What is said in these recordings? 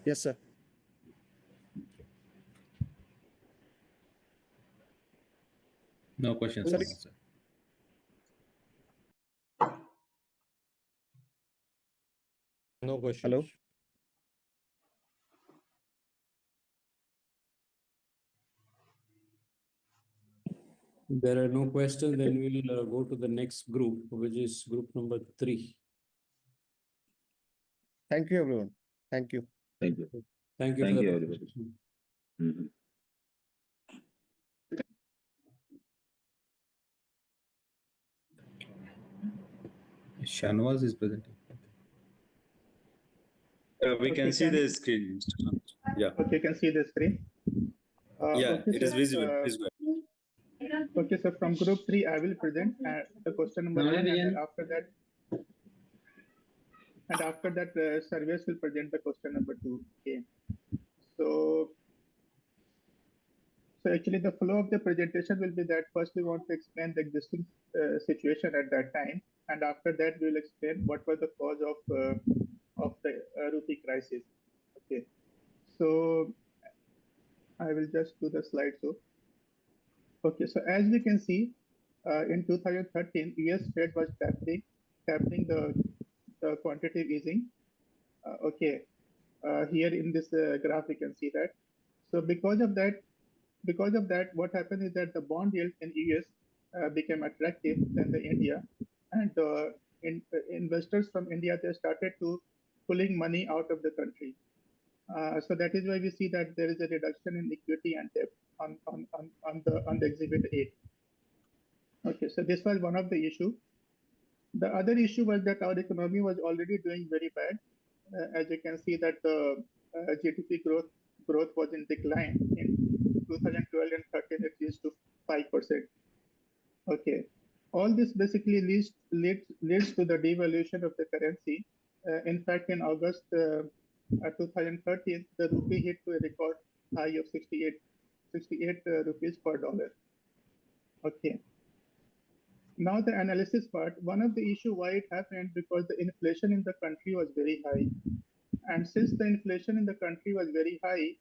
Yes, sir. No questions Sorry. from us, sir. No questions. Hello. There are no questions. Then we'll go to the next group, which is group number 3. Thank you, everyone. Thank you. Thank you. Thank you Thank for you, the everybody. presentation. Mhm. Shanwaz is presenting. We can see the screen. Mr. Shanmugh. Yeah. Okay, you can see the screen. Yeah, Okay, it is sir. visible. Please go ahead. Okay, so from group 3, I will present the question number 1, and after that, Sarvesh will present the question number 2. Okay. So actually, the flow of the presentation will be that first we want to explain the existing situation at that time, and after that we will explain what was the cause of the rupee crisis. Okay. So I will just do the slide. So okay, so as we can see, in 2013, US Fed was tapping the quantitative easing. Okay, here in this graph we can see that. So because of that, what happened is that the bond yield in US became attractive than the India, and investors from India, they started to pulling money out of the country. So that is why we see that there is a reduction in equity and debt on the exhibit 8. Okay, so this was one of the issue. The other issue was that our economy was already doing very bad. As you can see that the GDP growth was in decline in 2012 and 13. It reached to 5%. Okay, all this basically leads to the devaluation of the currency. In fact, in August 2013, the rupee hit to a record high of 68 rupees per dollar. Okay. Now the analysis part, one of the issue why it happened because the inflation in the country was very high. And since the inflation in the country was very high,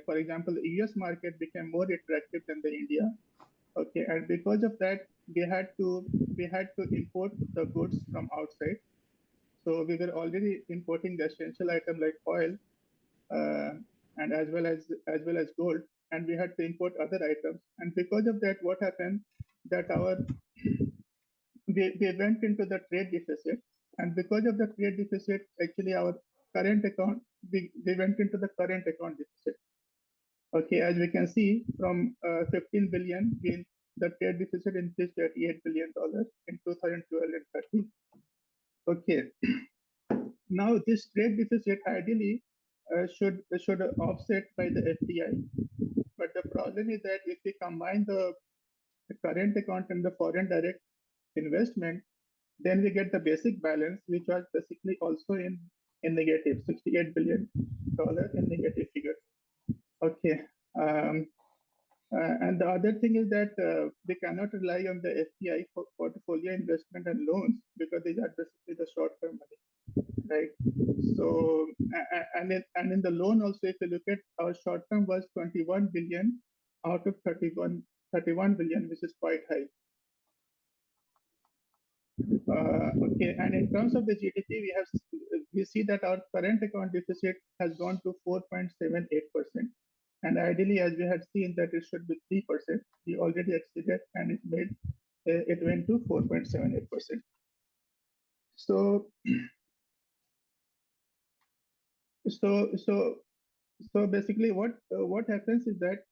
for example, the US market became more attractive than the India. Okay, and because of that, we had to import the goods from outside. So we were already importing the essential item like oil, and as well as gold, and we had to import other items. And because of that, what happened that we went into the trade deficit, and because of the trade deficit, actually our current account we went into the current account deficit. Okay, as we can see from 15 billion, the trade deficit increased to $88 billion in 2012 and 13. Okay, now this trade deficit ideally should offset by the FDI, but the problem is that if we combine the current account and the foreign direct investment, then we get the basic balance, which was basically also in negative $68 billion in negative figure. Okay. And the other thing is that they cannot rely on the FDI for portfolio investment and loans because these are basically the short-term money, right? So, and in the loan also, if you look at our short-term was 21 billion out of 31 billion, which is quite high. Okay, and in terms of the GDP, we see that our current account deficit has gone to 4.78%, and ideally, as we had seen, that it should be 3%. We already exceeded, and it went to 4.78%. So basically, what happens is that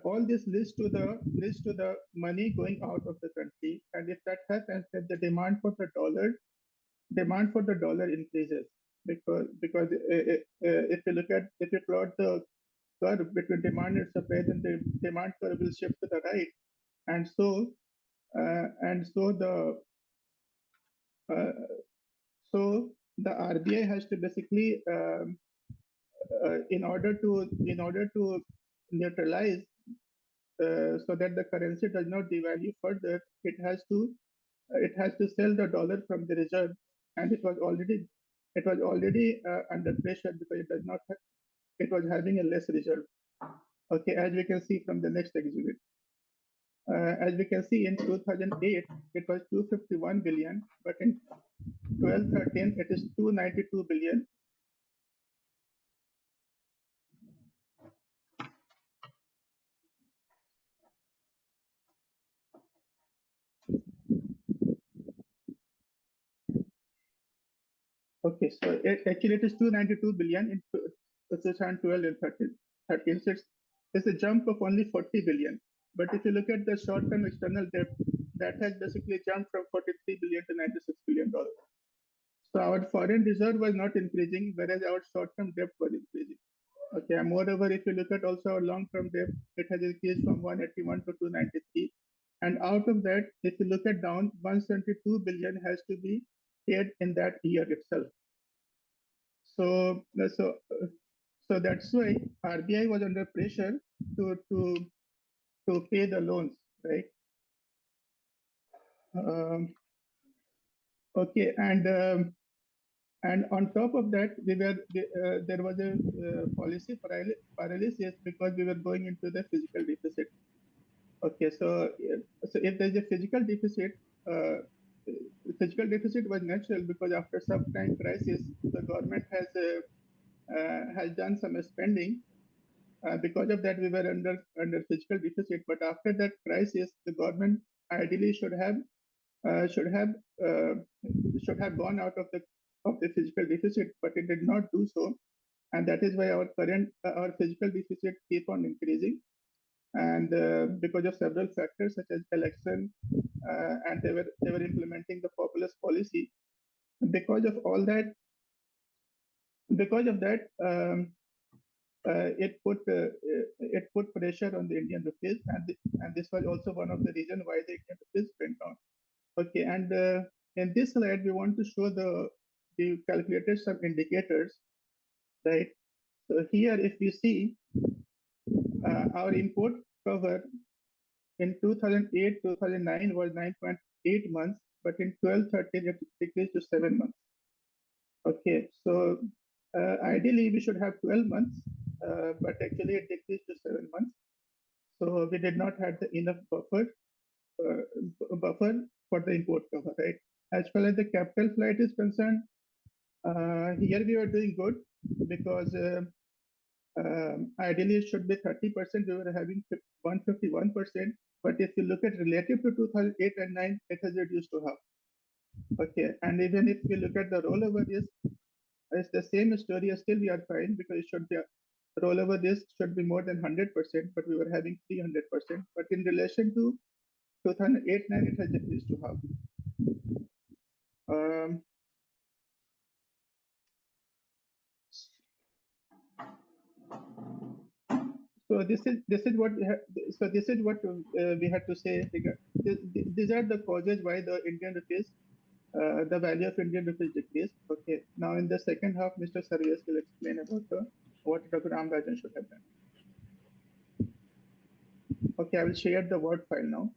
all this leads to the money going out of the country, and if that happens, then the demand for the dollar increases because if you plot the curve between demand and supply, then the demand curve will shift to the right, and so uh, the RBI has to basically in order to neutralize so that the currency does not devalue further, it has to sell the dollar from the reserve, and it was already it was already under pressure because it was having a less reserve. Okay, as we can see from the next exhibit. As we can see in 2008, it was 251 billion, but in 12-13, it is 292 billion. Okay, so actually it is 292 billion in 2012 and 13. So it's a jump of only 40 billion. But if you look at the short-term external debt, that has basically jumped from 43 billion to 96 billion dollars. So our foreign reserve was not increasing, whereas our short-term debt was increasing. Okay, and moreover, if you look at also our long-term debt, it has increased from 181 to 293. And out of that, if you look at down, 172 billion has to be paid in that year itself. So, so that's why RBI was under pressure to pay the loans, right? Okay, and on top of that, there was a policy paralysis because we were going into the physical deficit. Okay, so if there's a physical deficit was natural because after subprime crisis, the government has done some spending. Because of that, we were under physical deficit. But after that crisis, the government ideally should have gone out of the physical deficit, but it did not do so, and that is why our physical deficit keep on increasing. And because of several factors such as election, and they were implementing the populist policy. Because of all that, it put pressure on the Indian rupees, and this was also one of the reasons why the Indian rupees went down. Okay, and in this slide, we want to show the calculated some indicators, right? So here, if you see our import cover in 2008-2009 was 9.8 months, but in 12-13 it decreased to 7 months. Okay, so ideally we should have 12 months, but actually it decreased to 7 months. So we did not have the enough buffer for the import cover, right? As far as the capital flight is concerned, here we were doing good because ideally it should be 30%. We were having 151%, but if you look at relative to 2008 and 9, it has reduced to half. Okay, and even if you look at the rollover risk, it's the same story. Still, we are fine because it should be rollover risk should be more than 100%, but we were having 300%. But in relation to 2008-9, it has decreased to half. So this is what we we had to say. These are the causes why the Indian rupees, the value of Indian rupees decreased. Okay, now in the second half, Mr. Sarvias will explain about what Dr. Ramrajan should have done. Okay, I will share the Word file now.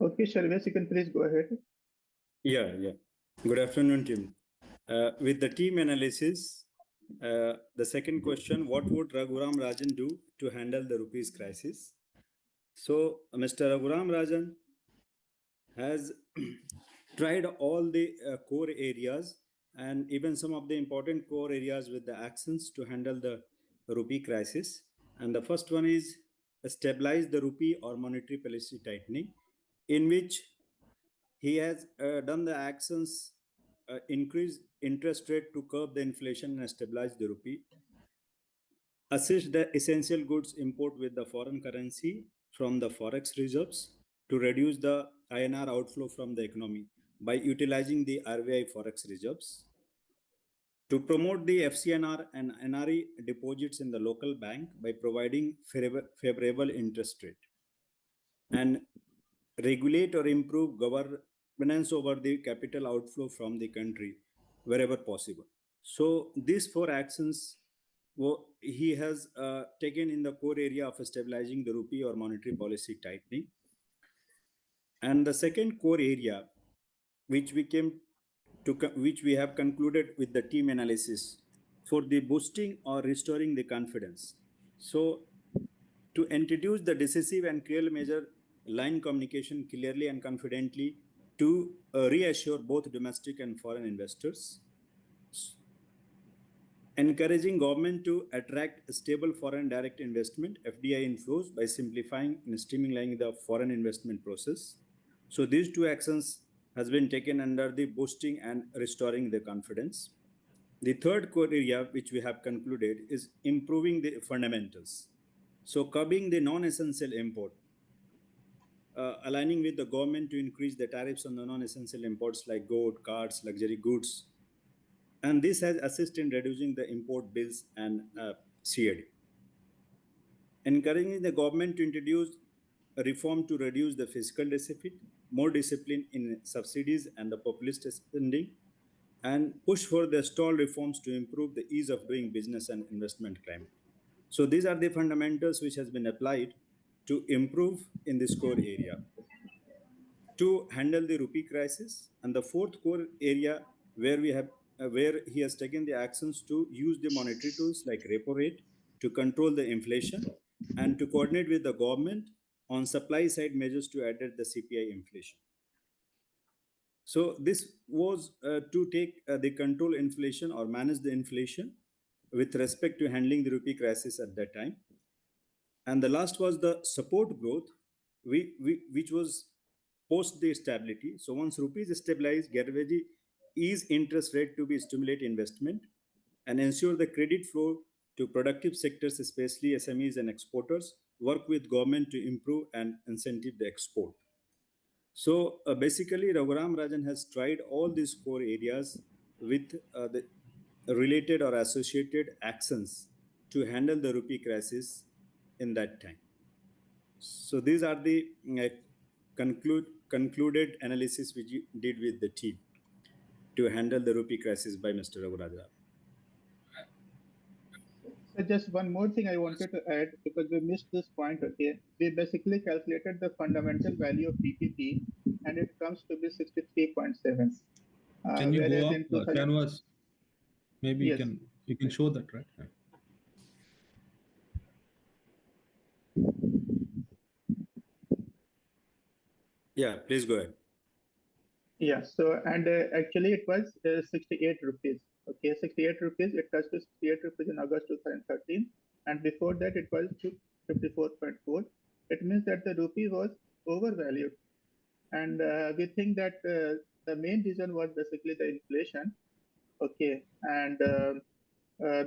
Okay, Sarvias, you can please go ahead. Yeah. Good afternoon, team. With the team analysis, the second question, what would Raghuram Rajan do to handle the rupees crisis? So, Mr. Raghuram Rajan has tried all the core areas and even some of the important core areas with the actions to handle the rupee crisis. And the first one is stabilize the rupee or monetary policy tightening, in which he has done the actions, increase interest rate to curb the inflation and stabilize the rupee, assist the essential goods import with the foreign currency from the forex reserves to reduce the INR outflow from the economy by utilizing the RBI forex reserves, to promote the FCNR and NRE deposits in the local bank by providing favorable interest rate, and regulate or improve governance over the capital outflow from the country wherever possible. So these four actions he has taken in the core area of stabilizing the rupee or monetary policy tightening. And the second core area, which we came to, which we have concluded with the team analysis for the boosting or restoring the confidence. So to introduce the decisive and clear measure line communication clearly and confidently to reassure both domestic and foreign investors, encouraging government to attract stable foreign direct investment FDI inflows by simplifying and streamlining the foreign investment process. So these two actions has been taken under the boosting and restoring the confidence. The third core area which we have concluded is improving the fundamentals. So curbing the non-essential import, aligning with the government to increase the tariffs on the non-essential imports like gold, cars, luxury goods. And this has assisted in reducing the import bills and CAD. Encouraging the government to introduce a reform to reduce the fiscal deficit, more discipline in subsidies and the populist spending, and push for the stall reforms to improve the ease of doing business and investment climate. So these are the fundamentals which has been applied to improve in this core area to handle the rupee crisis. And the fourth core area where we have where he has taken the actions to use the monetary tools like repo rate to control the inflation and to coordinate with the government on supply side measures to address the CPI inflation. So this was to take the control inflation or manage the inflation with respect to handling the rupee crisis at that time. And the last was the support growth, which was post the stability. So once rupees stabilize, get ready ease interest rate to be stimulate investment and ensure the credit flow to productive sectors, especially SMEs and exporters, work with government to improve and incentive the export. So basically, Raghuram Rajan has tried all these core areas with the related or associated actions to handle the rupee crisis in that time. So these are the concluded analysis which you did with the team to handle the rupee crisis by Mr. Raghuraja. So just one more thing I wanted to add because we missed this point. Okay, we basically calculated the fundamental value of PPP, and it comes to be 63.7. Can you Whereas go in up 2000, canvas? Maybe yes, you can show that, right? Yeah, please go ahead. yeah. So and actually it was 68 rupees. Okay, 68 rupees. It touched to 68 rupees in August 2013, and before that it was 54.4. It means that the rupee was overvalued, and we think that the main reason was basically the inflation. Okay, and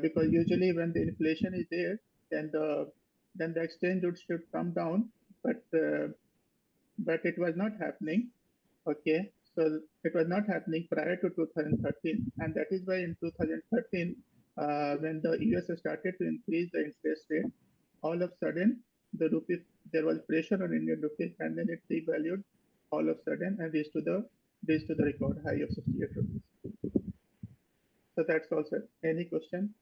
because usually when the inflation is there, then the exchange rate should come down, but it was not happening. Okay, so it was not happening prior to 2013, and that is why in 2013, when the US started to increase the interest rate, all of a sudden there was pressure on Indian rupee, and then it devalued all of a sudden and reached to the record high of 68 rupees. So that's also any question.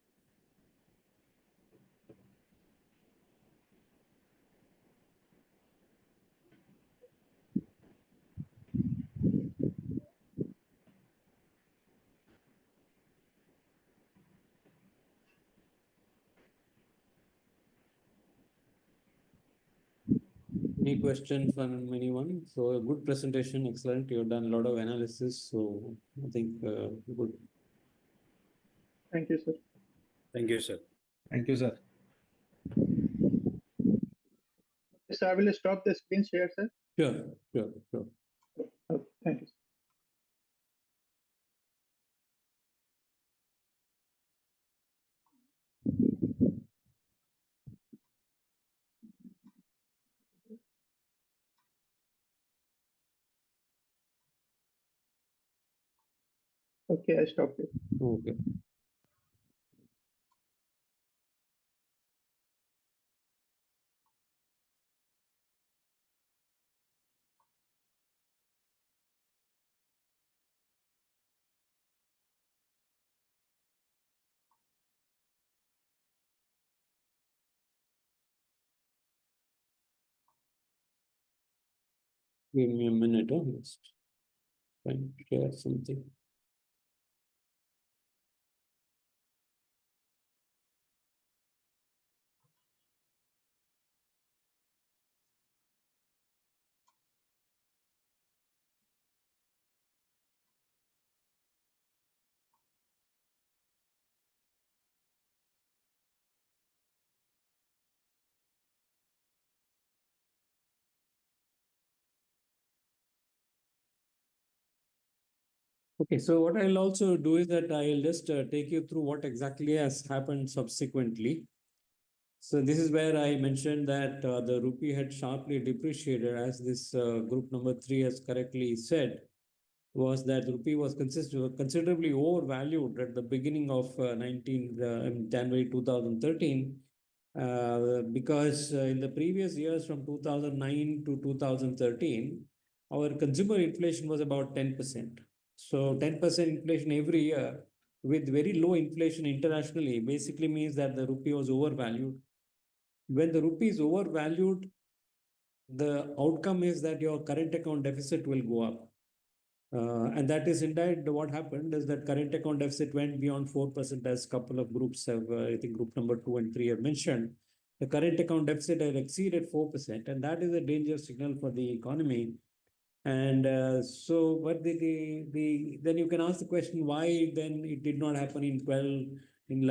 Any question from anyone? So a good presentation, excellent. You've done a lot of analysis, so I think good. Thank you, sir. Thank you, sir. Thank you, sir. So I will stop the screen share, sir. Sure, sure, sure. Okay, thank you. Okay, I stopped it. Okay. Give me a minute. Just trying to share something. Okay, so what I'll also do is that I'll just take you through what exactly has happened subsequently. So this is where I mentioned that the rupee had sharply depreciated, as this group number 3 has correctly said, was that the rupee was considerably overvalued at the beginning of January 2013, because in the previous years from 2009 to 2013, our consumer inflation was about 10%. So 10% inflation every year with very low inflation internationally basically means that the rupee was overvalued. When the rupee is overvalued, the outcome is that your current account deficit will go up. And that is indeed what happened, is that current account deficit went beyond 4%, as a couple of groups have, I think group number 2 and 3 have mentioned. The current account deficit had exceeded 4%, and that is a danger signal for the economy. And so, what then you can ask the question, why then it did not happen in 12, in 11?